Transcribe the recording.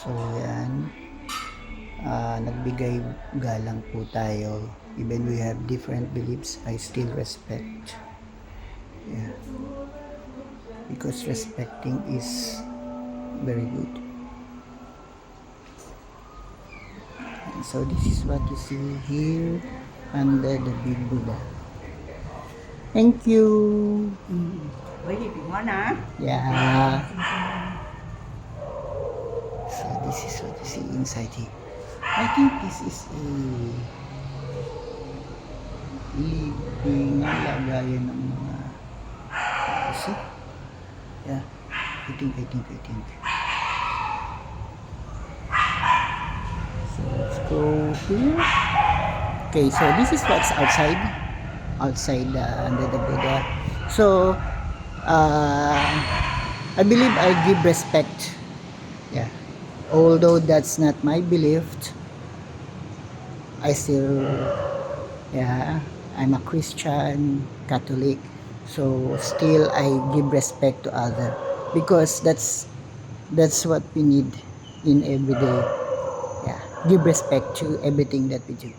So yan, nagbigay galang po tayo. Even we have different beliefs, I still respect. Yeah. Because respecting is very good. And so this is what you see here under the big Buddha. Thank you. Wait, if you wanna. Yeah. So this is what you see inside here. I think this is a living na lagayan ng mga puso. Yeah. I think. So let's go here. Okay, so this is what's outside under the Buddha. So I believe I give respect. Yeah. Although that's not my belief, I still, yeah, I'm a Christian, Catholic, so still I give respect to other because that's what we need in every day. Yeah, give respect to everything that we do.